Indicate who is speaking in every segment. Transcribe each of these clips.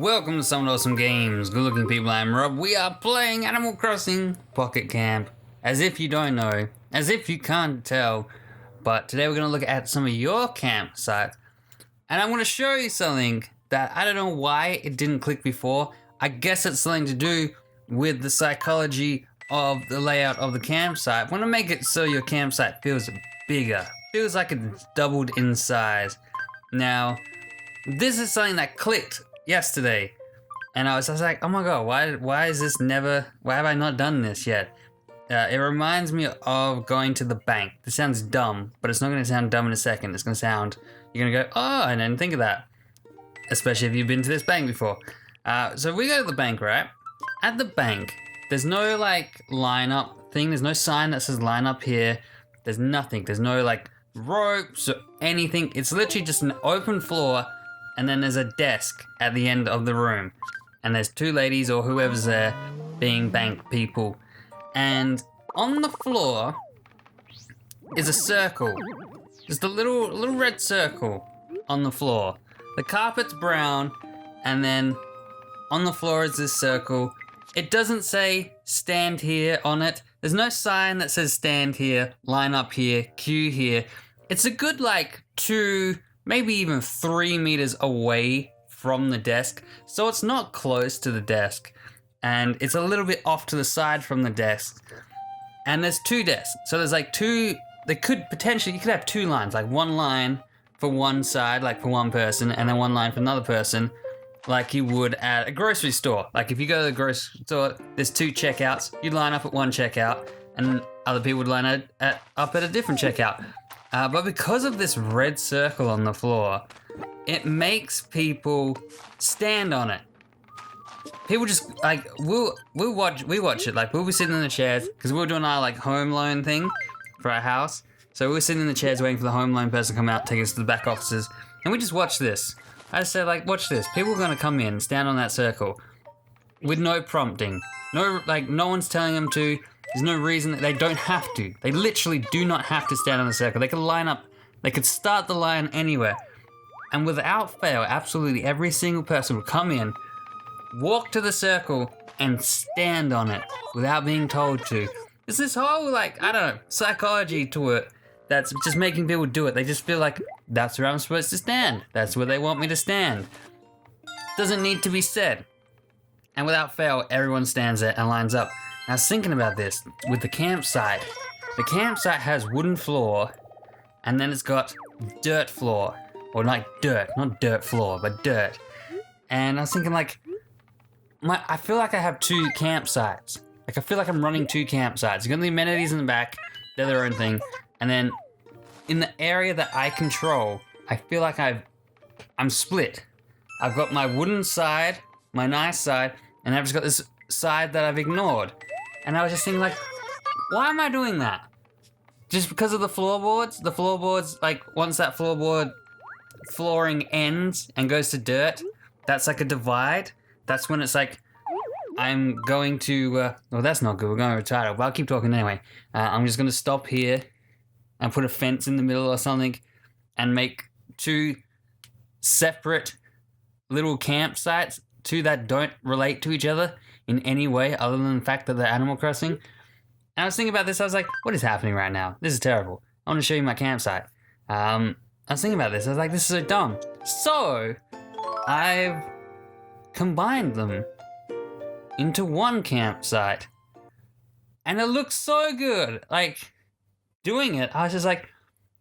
Speaker 1: welcome to Some Awesome Games. Good looking people, I'm Rob. We are playing Animal Crossing Pocket Camp. As if you don't know, as if you can't tell. But today we're going to look at some of your campsites. And I'm going to show you something that I don't know why it didn't click before. I guess it's something to do with the psychology of the layout of the campsite. I want to make it so your campsite feels bigger. Feels like it's doubled in size. Now, this is something that clicked yesterday, and I was like, oh my god, why is this never, why have I not done this yet? It reminds me of going to the bank. This sounds dumb, but it's not going to sound dumb in a second. It's going to sound, you're going to go, oh, I didn't think of that. Especially if you've been to this bank before. So we go to the bank, right? At the bank, there's no like line up thing. There's no sign that says line up here. There's nothing. There's no like ropes or anything. It's literally just an open floor, and then there's a desk at the end of the room, and there's two ladies or whoever's there being bank people, and on the floor is a circle, just a little red circle on the floor. The carpet's brown, and then on the floor is this circle. It doesn't say stand here on it. There's no sign that says stand here, line up here, queue here. It's a good like 2, maybe even 3 meters away from the desk. So it's not close to the desk. And it's a little bit off to the side from the desk. And there's 2 desks. So there's like 2, you could have 2 lines, like 1 line for one side, like for one person, and then 1 line for another person, like you would at a grocery store. Like if you go to the grocery store, there's 2 checkouts. You'd line up at one checkout, and other people would line up at a different checkout. But because of this red circle on the floor, it makes people stand on it. People just like we watch it, like we'll be sitting in the chairs because we were doing our like home loan thing for our house. So we were sitting in the chairs waiting for the home loan person to come out, take us to the back offices, and we just watch this. I just said like, watch this. People are gonna come in, stand on that circle, with no prompting, no one's telling them to. There's no reason that they don't have to. They literally do not have to stand on the circle. They could line up, they could start the line anywhere. And without fail, absolutely every single person would come in, walk to the circle, and stand on it without being told to. There's this whole, like, I don't know, psychology to it that's just making people do it. They just feel like, that's where I'm supposed to stand. That's where they want me to stand. Doesn't need to be said. And without fail, everyone stands there and lines up. I was thinking about this with the campsite. The campsite has wooden floor, and then it's got dirt floor. Or like dirt, not dirt floor, but dirt. And I was thinking like, I feel like I have 2 campsites. Like I feel like I'm running 2 campsites. You got the amenities in the back, they're their own thing. And then in the area that I control, I feel like I'm split. I've got my wooden side, my nice side, and I've just got this side that I've ignored. And I was just thinking like, why am I doing that? Just because of the floorboards? The floorboards, like once that flooring ends and goes to dirt, that's like a divide. That's when it's like, I'm going to, well that's not good, we're going to retire, but I'll keep talking anyway. I'm just going to stop here and put a fence in the middle or something and make 2 separate little campsites, 2 that don't relate to each other in any way other than the fact that they're Animal Crossing. And I was thinking about this, I was like, what is happening right now? This is terrible. I want to show you my campsite. I was thinking about this, I was like, this is so dumb. So, I've combined them into one campsite. And it looks so good. Like, doing it, I was just like,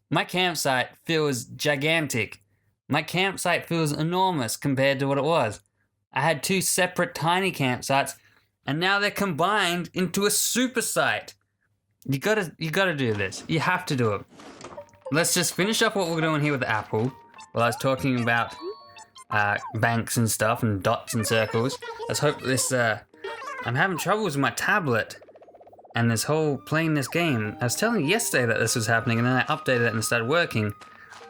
Speaker 1: my campsite feels gigantic. My campsite feels enormous compared to what it was. I had 2 separate tiny campsites, and now they're combined into a super site. You gotta do this. You have to do it. Let's just finish up what we're doing here with the apple. While I was talking about banks and stuff and dots and circles. Let's hope this. I'm having troubles with my tablet and this whole playing this game. I was telling you yesterday that this was happening, and then I updated it and it started working.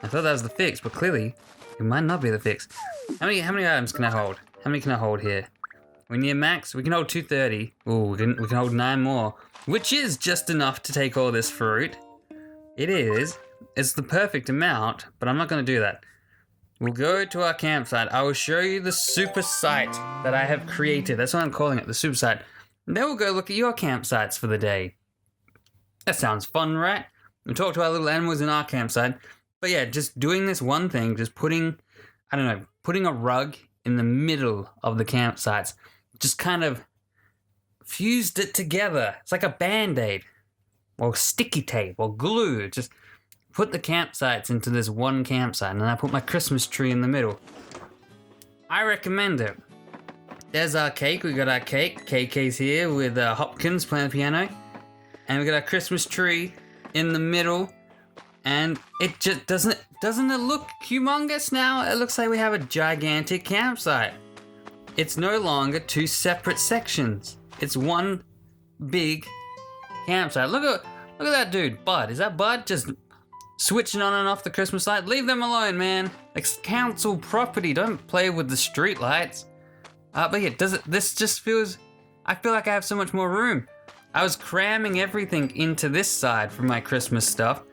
Speaker 1: I thought that was the fix, but clearly it might not be the fix. How many items can I hold? How many can I hold here? We're near max. We can hold 230. Ooh, we can hold 9 more, which is just enough to take all this fruit. It is. It's the perfect amount, but I'm not going to do that. we'll go to our campsite. I will show you the super site that I have created. That's what I'm calling it, the super site. And then we'll go look at your campsites for the day. That sounds fun, right? We'll talk to our little animals in our campsite. But yeah, just doing this one thing, just putting a rug in the middle of the campsites, just kind of fused it together. It's like a Band-Aid or sticky tape or glue. Just put the campsites into this one campsite, and then I put my Christmas tree in the middle. I recommend it. There's our cake. We got our cake. KK's here with Hopkins playing the piano. And we got our Christmas tree in the middle. And it just doesn't it look humongous now? It looks like we have a gigantic campsite. It's no longer two separate sections. It's one big campsite. Look at that dude, Bud. Is that Bud just switching on and off the Christmas light? Leave them alone, man. It's council property. Don't play with the street lights. But yeah, this just feels, I feel like I have so much more room. I was cramming everything into this side for my Christmas stuff.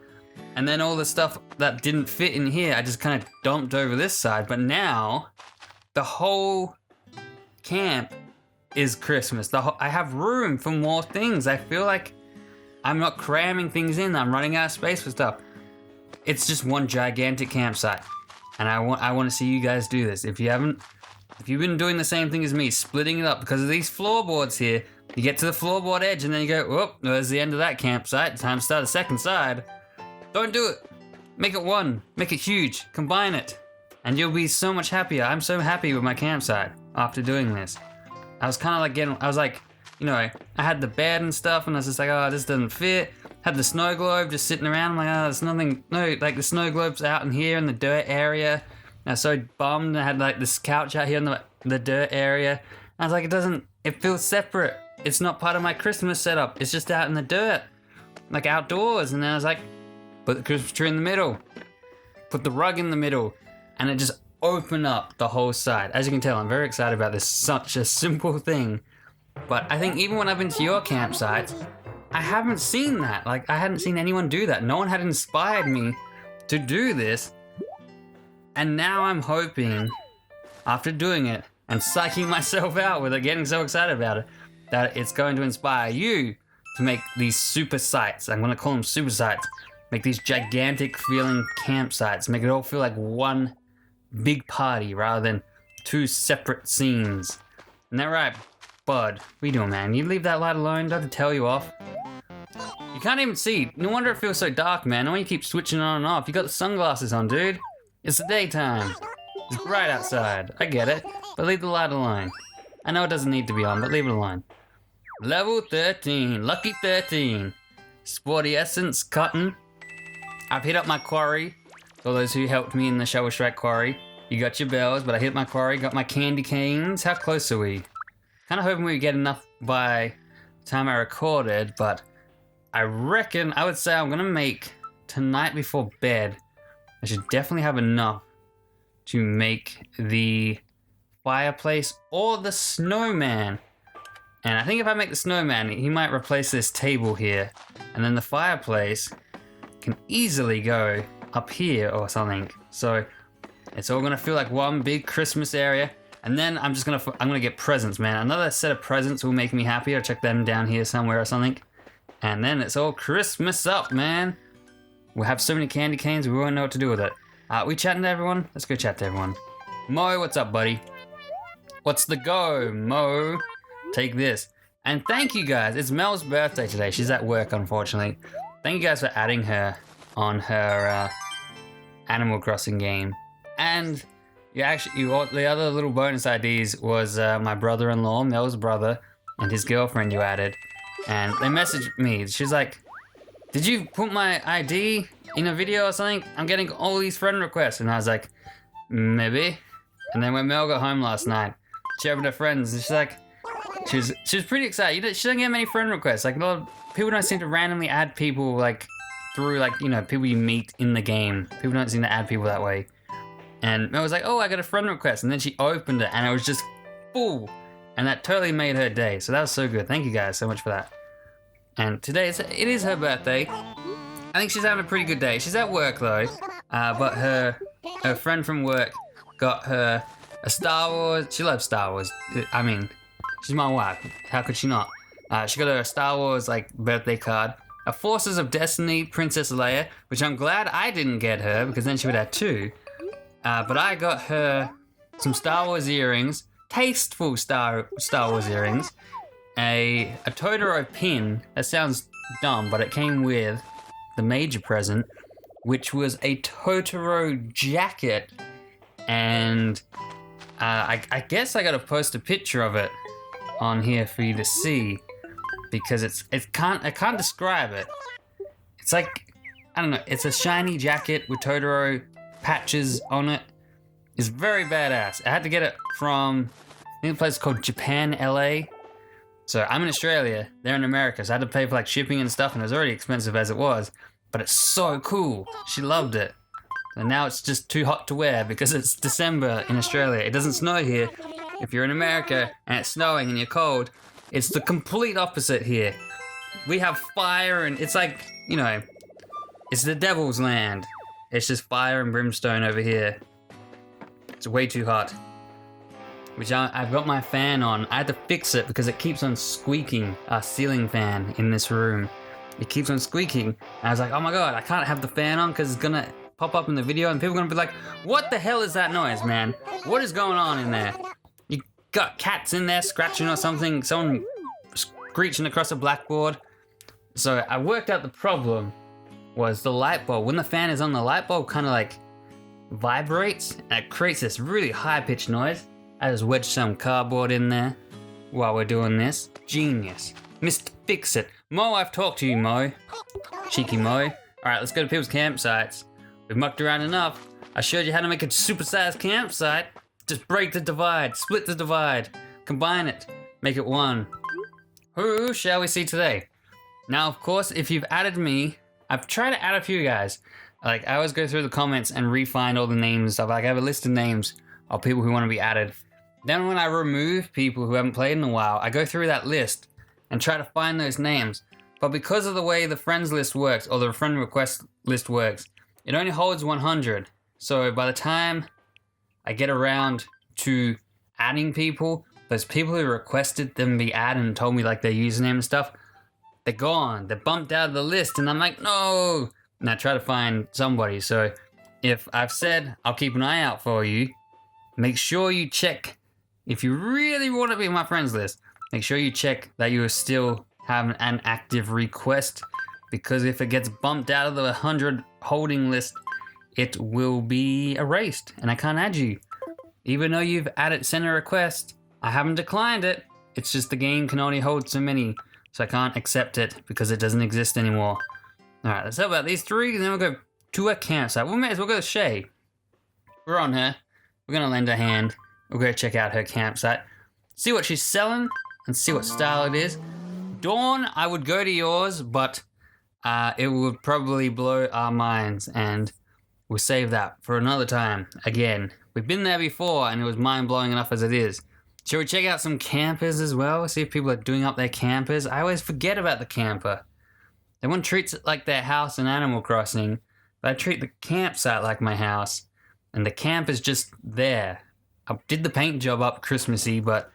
Speaker 1: And then all the stuff that didn't fit in here, I just kind of dumped over this side. But now, the whole camp is Christmas. I have room for more things. I feel like I'm not cramming things in. I'm running out of space for stuff. It's just one gigantic campsite. And I want to see you guys do this. If you've been doing the same thing as me, splitting it up because of these floorboards here, you get to the floorboard edge and then you go, whoop, there's the end of that campsite. Time to start a second side. Don't do it. Make it one. Make it huge. Combine it. And you'll be so much happier. I'm so happy with my campsite after doing this. I was kind of like I had the bed and stuff and I was just like, oh, this doesn't fit. Had the snow globe just sitting around. I'm like, oh, there's nothing. No, like the snow globe's out in here in the dirt area. I was so bummed. I had like this couch out here in the dirt area. I was like, it feels separate. It's not part of my Christmas setup. It's just out in the dirt, like outdoors. And then I was like, put the Christmas tree in the middle, put the rug in the middle, and it just opened up the whole side. As you can tell, I'm very excited about this. Such a simple thing. But I think even when I've been to your campsites, I haven't seen that. Like, I hadn't seen anyone do that. No one had inspired me to do this. And now I'm hoping, after doing it and psyching myself out with it, getting so excited about it, that it's going to inspire you to make these super sites. I'm going to call them super sites. Make these gigantic feeling campsites. Make it all feel like one big party rather than two separate scenes. Isn't that right, Bud? What are you doing, man? You leave that light alone? Do I have to tell you off? You can't even see. No wonder it feels so dark, man. No wonder you keep switching on and off. You got the sunglasses on, dude. It's the daytime. It's bright outside. I get it. But leave the light alone. I know it doesn't need to be on, but leave it alone. Level 13. Lucky 13. Sporty Essence Cotton. I've hit up my quarry. For those who helped me in the Shovel Strike quarry. You got your bells, but I hit my quarry. Got my candy canes. How close are we? Kind of hoping we get enough by the time I recorded, but I reckon, I would say I'm going to make tonight before bed. I should definitely have enough to make the fireplace or the snowman. And I think if I make the snowman, he might replace this table here. And then the fireplace can easily go up here or something. So it's all gonna feel like one big Christmas area. And then I'm gonna get presents, man. Another set of presents will make me happy. I'll check them down here somewhere or something. And then it's all Christmas up, man. We'll have so many candy canes, we won't know what to do with it. We chatting to everyone? Let's go chat to everyone. Mo, what's up, buddy? What's the go, Mo? Take this. And thank you guys. It's Mel's birthday today. She's at work, unfortunately. Thank you guys for adding her on her Animal Crossing game. And the other little bonus IDs was my brother-in-law, Mel's brother, and his girlfriend you added. And they messaged me. She's like, did you put my ID in a video or something? I'm getting all these friend requests. And I was like, maybe. And then when Mel got home last night, she opened her friends and she's like, she was pretty excited. She doesn't get many friend requests. Like, a lot of people don't seem to randomly add people like through like, people you meet in the game. People don't seem to add people that way. And Mel was like, oh, I got a friend request. And then she opened it and it was just full. And that totally made her day. So that was so good. Thank you guys so much for that. And today, it is her birthday. I think she's having a pretty good day. She's at work though. But her her friend from work got her a Star Wars. She loves Star Wars. I mean, she's my wife. How could she not? She got her a Star Wars like birthday card. A Forces of Destiny Princess Leia, which I'm glad I didn't get her because then she would have two. But I got her some Star Wars earrings, tasteful Star Wars earrings, a Totoro pin. That sounds dumb, but it came with the major present, which was a Totoro jacket, and I guess I gotta post a picture of it on here for you to see, because I can't describe it. It's like, I don't know, it's a shiny jacket with Totoro patches on it. It's very badass. I had to get it from, I think the place is called Japan LA. So I'm in Australia, they're in America, so I had to pay for like shipping and stuff, and it was already expensive as it was, but it's so cool. She loved it. And now it's just too hot to wear because it's December in Australia. It doesn't snow here. If you're in America and it's snowing and you're cold, it's the complete opposite here. We have fire and it's like, you know, it's the devil's land. It's just fire and brimstone over here. It's way too hot. Which I've got my fan on. I had to fix it because it keeps on squeaking, our ceiling fan in this room. It keeps on squeaking. And I was like, oh my god, I can't have the fan on because it's gonna pop up in the video and people are gonna be like, what the hell is that noise, man? What is going on in there? You got cats in there scratching or something, someone screeching across a blackboard. So I worked out the problem was the light bulb. When the fan is on, the light bulb kind of like vibrates and it creates this really high-pitched noise. I just wedged some cardboard in there while we're doing this. Genius. Mr. Fix-It. Mo, I've talked to you, Mo. Cheeky Mo. Alright, let's go to people's campsites. We've mucked around enough. I showed you how to make a supersized campsite. Just break the divide, split the divide, combine it, make it one. Who shall we see today? Now, of course, if you've added me, I've tried to add a few guys. Like, I always go through the comments and re-find all the names and stuff. Like, I have a list of names of people who want to be added. Then when I remove people who haven't played in a while, I go through that list and try to find those names. But because of the way the friends list works, or the friend request list works, it only holds 100. So by the time I get around to adding people, those people who requested them be added and told me like their username and stuff, they're gone. They're bumped out of the list and I'm like, no! And I try to find somebody. So if I've said I'll keep an eye out for you, make sure you check. If you really want to be on my friends list, make sure you check that you still have an active request, because if it gets bumped out of the 100 holding list, it will be erased and I can't add you. Even though you've sent a request, I haven't declined it. It's just the game can only hold so many, so I can't accept it because it doesn't exist anymore. Alright, let's help out these three and then we'll go to a campsite. We may as well go to Shay. We're on her. We're gonna lend a hand. We'll go check out her campsite, see what she's selling, and see what style it is. Dawn, I would go to yours, but it would probably blow our minds, and we'll save that for another time. Again, we've been there before, and it was mind-blowing enough as it is. Shall we check out some campers as well? See if people are doing up their campers. I always forget about the camper. Everyone treats it like their house in Animal Crossing, but I treat the campsite like my house, and the camp is just there. I did the paint job up Christmassy, but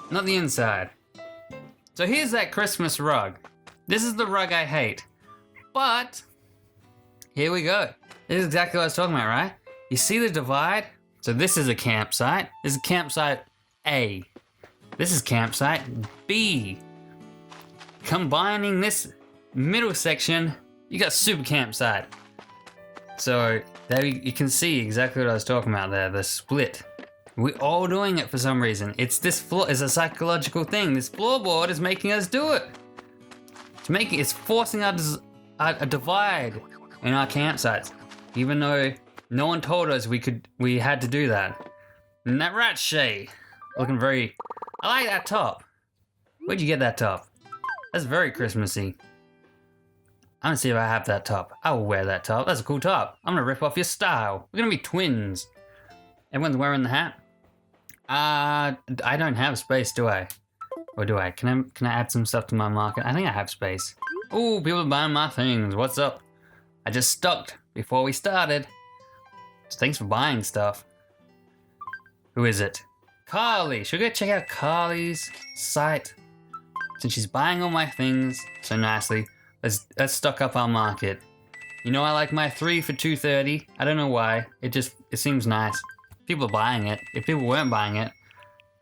Speaker 1: not the inside. So here's that Christmas rug. This is the rug I hate. But, here we go. This is exactly what I was talking about, right? You see the divide? So this is a campsite. This is campsite A. This is campsite B. Combining this middle section, you got super campsite. So there you can see exactly what I was talking about there, the split. We're all doing it for some reason. It's a psychological thing. This floorboard is making us do it. It's forcing a divide in our campsites, even though no one told us we had to do that. And that rat Shay, looking very. I like that top. Where'd you get that top? That's very Christmassy. I'm gonna see if I have that top. I will wear that top. That's a cool top. I'm gonna rip off your style. We're gonna be twins. Everyone's wearing the hat. I don't have space, do I? Or do I? Can I add some stuff to my market? I think I have space. Ooh, people are buying my things. What's up? I just stocked before we started. So thanks for buying stuff. Who is it? Carly. Should we go check out Carly's site? Since she's buying all my things so nicely, let's stock up our market. You know I like my 3 for $2.30. I don't know why. It seems nice. People are buying it. If people weren't buying it,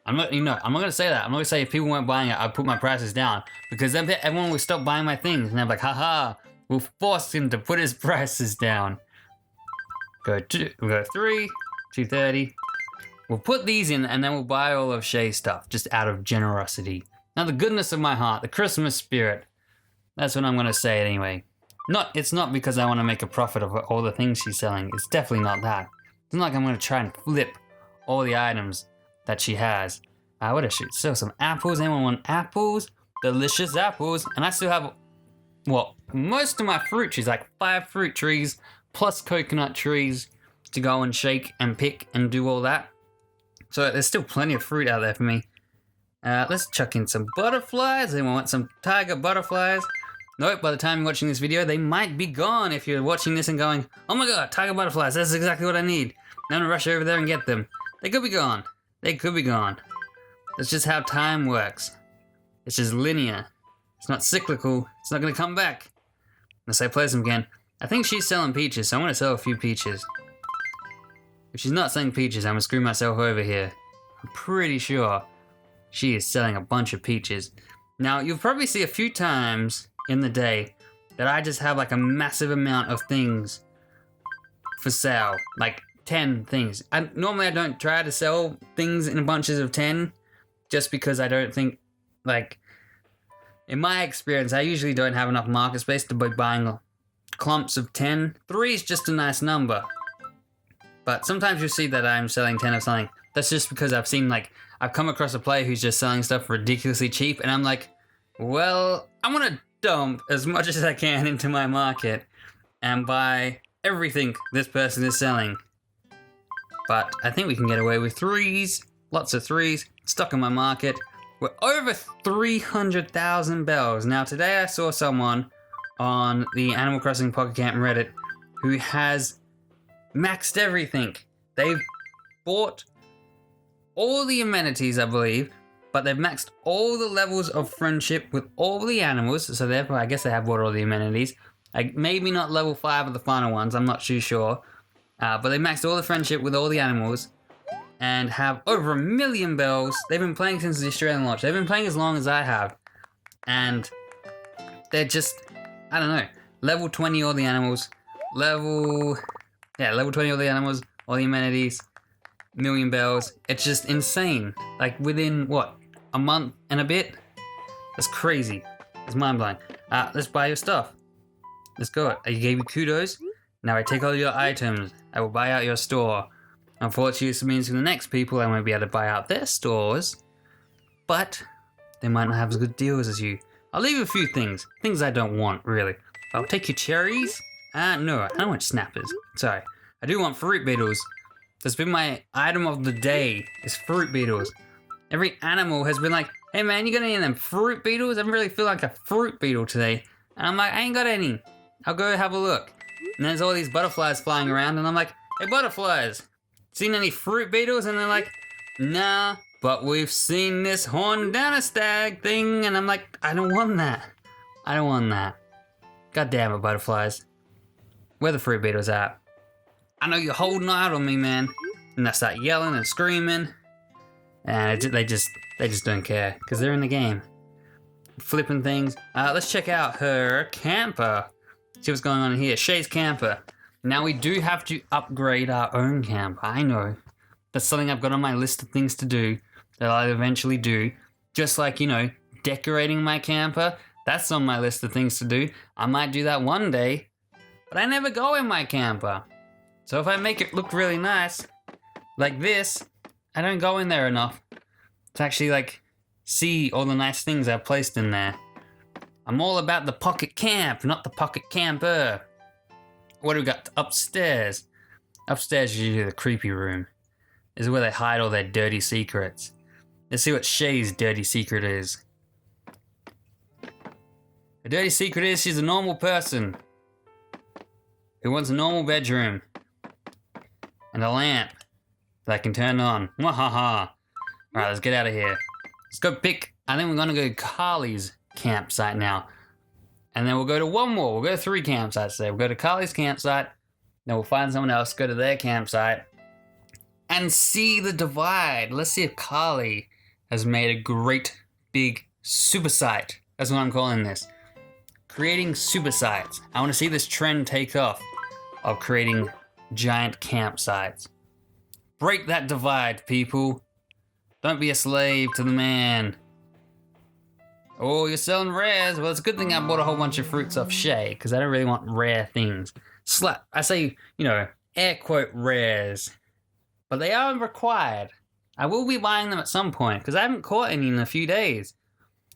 Speaker 1: I'm not gonna say that. I'm not gonna say if people weren't buying it, I'd put my prices down. Because then everyone would stop buying my things. And I'm like, haha, we'll force him to put his prices down. We'll go 3, $2.30. We'll put these in and then we'll buy all of Shay's stuff just out of generosity. Now the goodness of my heart, the Christmas spirit. That's what I'm gonna say anyway. It's not because I want to make a profit of all the things she's selling. It's definitely not that. It's not like I'm gonna try and flip all the items that she has. What else? Sell some apples. Anyone want apples? Delicious apples. And I still have, well, most of my fruit trees, like 5 fruit trees plus coconut trees to go and shake and pick and do all that. So there's still plenty of fruit out there for me. Let's chuck in some butterflies. Anyone want some tiger butterflies? Nope, by the time you're watching this video, they might be gone if you're watching this and going, oh my god, tiger butterflies, that's exactly what I need. Now I'm gonna rush over there and get them. They could be gone. They could be gone. That's just how time works. It's just linear. It's not cyclical. It's not gonna come back. Unless I play them again. I think she's selling peaches, so I'm gonna sell a few peaches. If she's not selling peaches, I'm gonna screw myself over here. I'm pretty sure she is selling a bunch of peaches. Now, you'll probably see a few times in the day that I just have like a massive amount of things for sale. Like 10 things. Normally I don't try to sell things in bunches of 10 just because I don't think, like, in my experience, I usually don't have enough market space to be buying clumps of 10. 3 is just a nice number. But sometimes you'll see that I'm selling 10 of something. That's just because I've come across a player who's just selling stuff ridiculously cheap, and I'm like, well, I'm gonna dump as much as I can into my market and buy everything this person is selling. But I think we can get away with 3s, lots of 3s, stuck in my market. We're over 300,000 bells. Now today I saw someone on the Animal Crossing Pocket Camp Reddit who has maxed everything. They've bought all the amenities, I believe, but they've maxed all the levels of friendship with all the animals, so therefore I guess they have bought all the amenities. Like, maybe not level 5 of the final ones, I'm not too sure. But they maxed all the friendship with all the animals and have over 1 million bells. They've been playing since the Australian launch. They've been playing as long as I have. And they're just, I don't know, level 20 all the animals. Level 20 all the animals, all the amenities, 1 million bells. It's just insane. Like within, what, a month and a bit? That's crazy. It's mind-blowing. Let's buy your stuff. Let's go. I gave you kudos. Now I take all your items. I will buy out your store. Unfortunately, this means for the next people I won't be able to buy out their stores. But they might not have as good deals as you. I'll leave you a few things. Things I don't want, really. I'll take your cherries. No, I don't want snappers. Sorry. I do want fruit beetles. That's been my item of the day, is fruit beetles. Every animal has been like, hey man, you got any of them fruit beetles? I really feel like a fruit beetle today. And I'm like, I ain't got any. I'll go have a look. And there's all these butterflies flying around, and I'm like, hey butterflies, seen any fruit beetles? And they're like, nah, but we've seen this horned down a stag thing. And I'm like, I don't want that. I don't want that. God damn it, butterflies. Where the fruit beetles at? I know you're holding out on me, man. And I start yelling and screaming. And they just don't care, because they're in the game. Flipping things. Let's check out her camper. See what's going on here. Shay's camper. Now we do have to upgrade our own camper. I know. That's something I've got on my list of things to do that I'll eventually do. Just like, you know, decorating my camper. That's on my list of things to do. I might do that one day. But I never go in my camper. So if I make it look really nice, like this, I don't go in there enough to actually, like, see all the nice things I've placed in there. I'm all about the pocket camp, not the pocket camper. What do we got upstairs? Upstairs is usually the creepy room. This is where they hide all their dirty secrets. Let's see what Shay's dirty secret is. Her dirty secret is she's a normal person who wants a normal bedroom. And a lamp that I can turn on. Wahaha. Alright, let's get out of here. Let's go pick, I think we're gonna go to Carly's campsite now. And then we'll go to one more. We'll go to 3 campsites today. We'll go to Carly's campsite. Then we'll find someone else, go to their campsite. And see the divide. Let's see if Carly has made a great big super site. That's what I'm calling this. Creating super sites. I want to see this trend take off of creating giant campsites. Break that divide, people. Don't be a slave to the man. Oh, you're selling rares. Well, it's a good thing I bought a whole bunch of fruits off Shay, because I don't really want rare things. I say, air quote rares. But they are required. I will be buying them at some point, because I haven't caught any in a few days.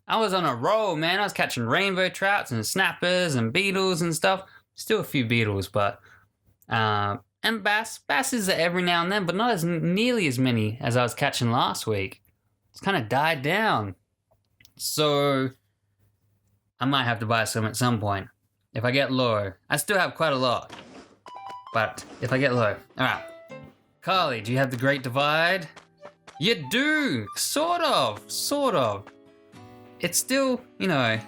Speaker 1: I was on a roll, man. I was catching rainbow trouts and snappers and beetles and stuff. Still a few beetles, but... and bass. Bass is there every now and then, but not as nearly as many as I was catching last week. It's kind of died down. So... I might have to buy some at some point. If I get low. I still have quite a lot. But if I get low. Alright. Carly, do you have the Great Divide? You do! Sort of. It's still, it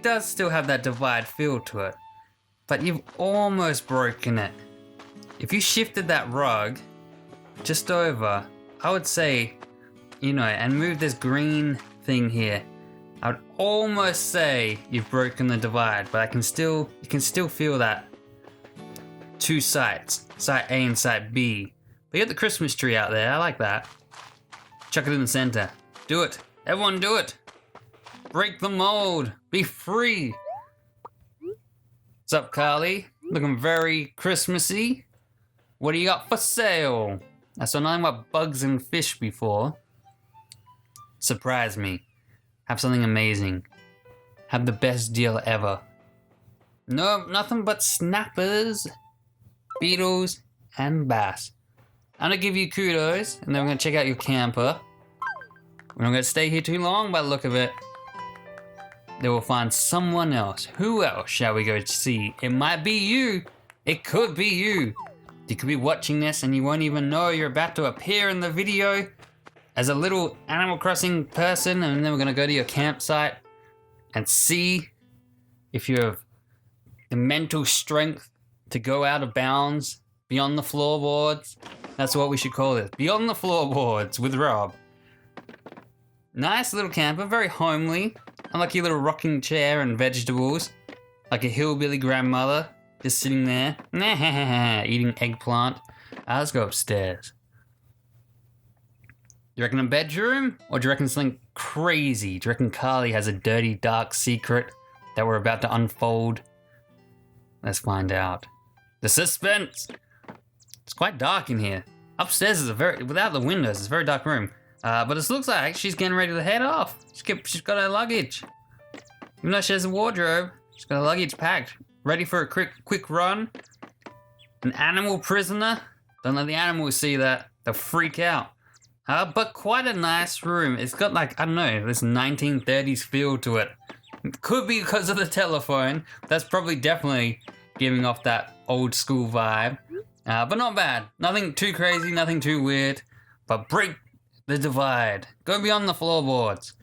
Speaker 1: does still have that divide feel to it. But you've almost broken it. If you shifted that rug just over, I would say, and move this green thing here, I would almost say you've broken the divide, but you can still feel that 2 sites, site A and site B. But you got the Christmas tree out there, I like that. Chuck it in the center. Do it. Everyone do it. Break the mold. Be free. What's up, Carly? Looking very Christmassy. What do you got for sale? I saw nothing but bugs and fish before. Surprise me. Have something amazing. Have the best deal ever. No, nothing but snappers, beetles, and bass. I'm gonna give you kudos, and then we're gonna check out your camper. We're not gonna stay here too long by the look of it. Then we'll find someone else. Who else shall we go to see? It might be you. It could be you. You could be watching this and you won't even know you're about to appear in the video as a little Animal Crossing person, and then we're gonna go to your campsite and see if you have the mental strength to go out of bounds beyond the floorboards. That's what we should call it. Beyond the floorboards with Rob. Nice little camper, very homely. I like your little rocking chair and vegetables. Like a hillbilly grandmother, just sitting there, eating eggplant. Let's go upstairs. Do you reckon a bedroom? Or do you reckon something crazy? Do you reckon Carly has a dirty, dark secret that we're about to unfold? Let's find out. The suspense! It's quite dark in here. Upstairs is without the windows, it's a very dark room. But it looks like she's getting ready to head off. She's got her luggage. Even though she has a wardrobe, she's got her luggage packed. Ready for a quick run. An animal prisoner. Don't let the animals see that. They'll freak out. But quite a nice room. It's got like, I don't know, this 1930s feel to it. It could be because of the telephone. That's probably definitely giving off that old school vibe. But not bad. Nothing too crazy, nothing too weird. But break the divide. Go beyond the floorboards.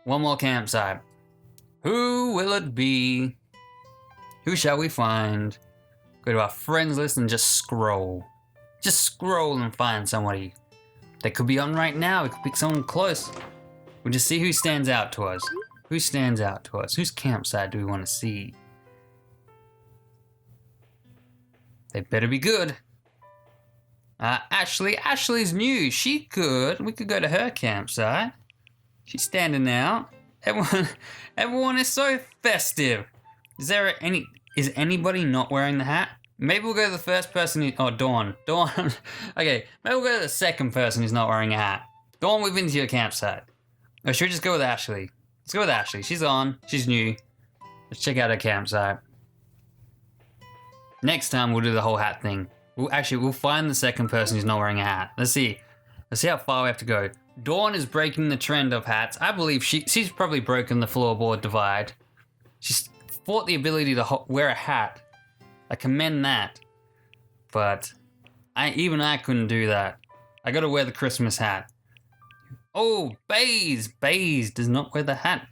Speaker 1: One more campsite. Who will it be? Who shall we find? Go to our friends list and just scroll. Just scroll and find somebody. That could be on right now. We could pick someone close. We'll just see who stands out to us. Who stands out to us? Whose campsite do we want to see? They better be good. Ashley. Ashley's new. We could go to her campsite. She's standing out. Everyone is so festive. Is anybody not wearing the hat? Maybe we'll go to the first person Dawn. Okay, maybe we'll go to the second person who's not wearing a hat. Dawn, we've been to your campsite. Or should we just go with Ashley? Let's go with Ashley. She's on. She's new. Let's check out her campsite. Next time we'll do the whole hat thing. We'll find the second person who's not wearing a hat. Let's see how far we have to go. Dawn is breaking the trend of hats. I believe she's probably broken the floorboard divide. She's fought the ability to wear a hat. I commend that. but even I couldn't do that. I gotta wear the Christmas hat. Oh, Baze! Baze does not wear the hat.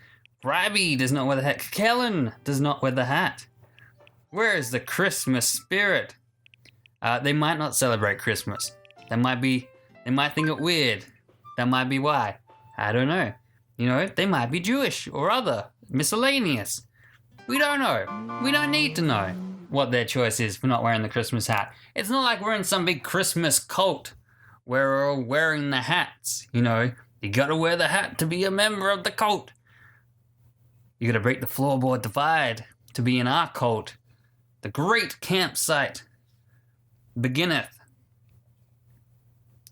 Speaker 1: Grabby does not wear the hat. Kellen does not wear the hat. Where is the Christmas spirit? They might not celebrate Christmas. They might think it weird. That might be why. I don't know. You know, they might be Jewish or other, miscellaneous. We don't know. We don't need to know what their choice is for not wearing the Christmas hat. It's not like we're in some big Christmas cult where we're all wearing the hats. You know, you gotta wear the hat to be a member of the cult. You gotta break the floorboard divide to be in our cult. The great campsite beginneth.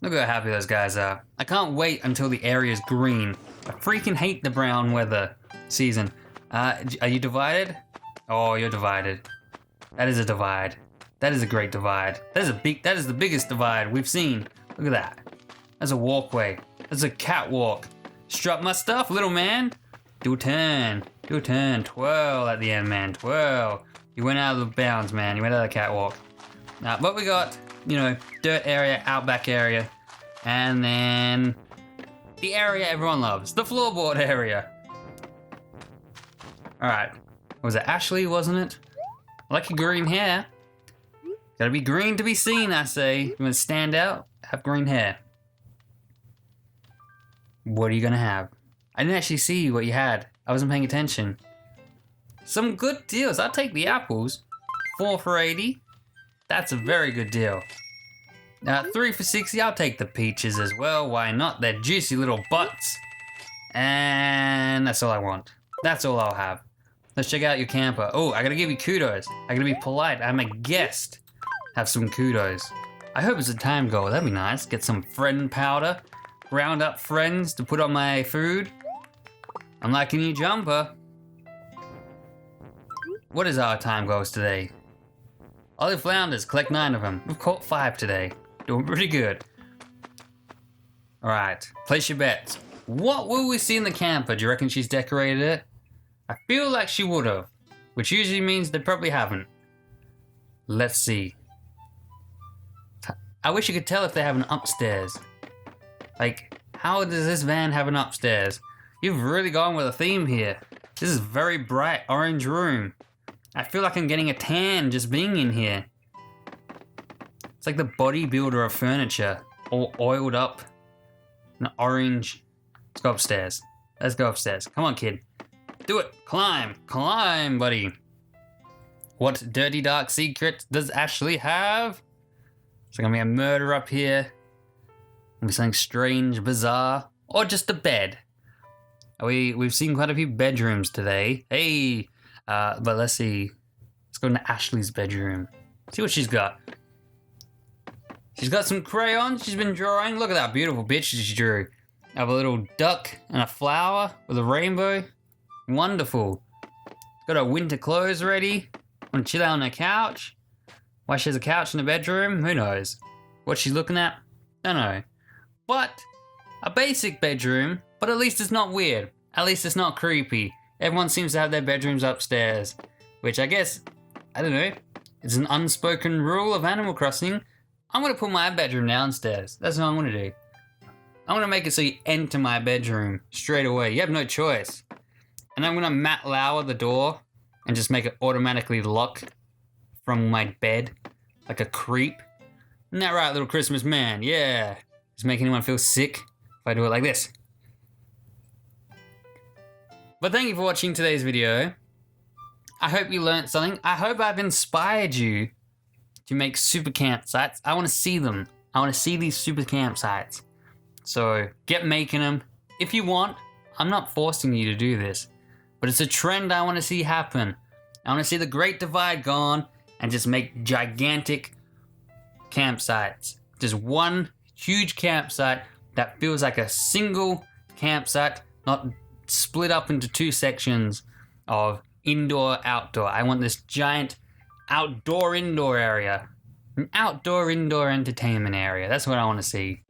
Speaker 1: Look how happy those guys are. I can't wait until the area's green. I freaking hate the brown weather season. Are you divided? Oh, you're divided. That is a divide. That is a great divide. That is the biggest divide we've seen. Look at that. That's a walkway. That's a catwalk. Strut my stuff, little man. Do a turn. Do a turn. Twirl at the end, man. Twirl. You went out of the bounds, man. You went out of the catwalk. But we got, you know, dirt area, outback area, and then the area everyone loves, the floorboard area. Alright. Was it Ashley, wasn't it? I like your green hair. Gotta be green to be seen, I say. You wanna stand out? Have green hair. What are you gonna have? I didn't actually see what you had. I wasn't paying attention. Some good deals. I'll take the apples. 4 for 80. That's a very good deal. 3 for 60. I'll take the peaches as well. Why not? They're juicy little butts. And that's all I want. That's all I'll have. Let's check out your camper. Oh, I gotta give you kudos. I gotta be polite. I'm a guest. Have some kudos. I hope it's a time goal. That'd be nice. Get some friend powder. Round up friends to put on my food. I'm liking your jumper. What is our time goals today? Olive flounders, collect 9 of them. We've caught 5 today. Doing pretty good. Alright, place your bets. What will we see in the camper? Do you reckon she's decorated it? I feel like she would have, which usually means they probably haven't. Let's see. I wish you could tell if they have an upstairs. Like, how does this van have an upstairs? You've really gone with a theme here. This is a very bright orange room. I feel like I'm getting a tan just being in here. It's like the bodybuilder of furniture, all oiled up, in orange. Let's go upstairs. Let's go upstairs. Come on, kid. Do it. Climb. Climb, buddy. What dirty dark secret does Ashley have? Is there gonna be a murder up here? Gonna be something strange, bizarre, or just a bed? We've seen quite a few bedrooms today. Hey, but let's see. Let's go into Ashley's bedroom. See what she's got. She's got some crayons she's been drawing. Look at that beautiful picture she drew. Of a little duck and a flower with a rainbow. Wonderful. Got her winter clothes ready. Want to chill out on her couch. Why she has a couch in the bedroom? Who knows? What she's looking at? Don't know. But a basic bedroom, but at least it's not weird. At least it's not creepy. Everyone seems to have their bedrooms upstairs. Which I guess, I don't know, it's an unspoken rule of Animal Crossing. I'm going to put my bedroom downstairs. That's what I'm going to do. I'm going to make it so you enter my bedroom straight away. You have no choice. And I'm going to Matt Lauer the door and just make it automatically lock from my bed like a creep. Isn't that right, little Christmas man? Yeah. Just make anyone feel sick if I do it like this. But thank you for watching today's video. I hope you learned something. I hope I've inspired you to make super campsites. I want to see them. I want to see these super campsites. So get making them if you want. I'm not forcing you to do this, but it's a trend I want to see happen. I want to see the Great Divide gone and just make gigantic campsites. Just one huge campsite that feels like a single campsite, not split up into 2 sections of indoor, outdoor. I want this giant outdoor, indoor area. An outdoor, indoor entertainment area. That's what I want to see.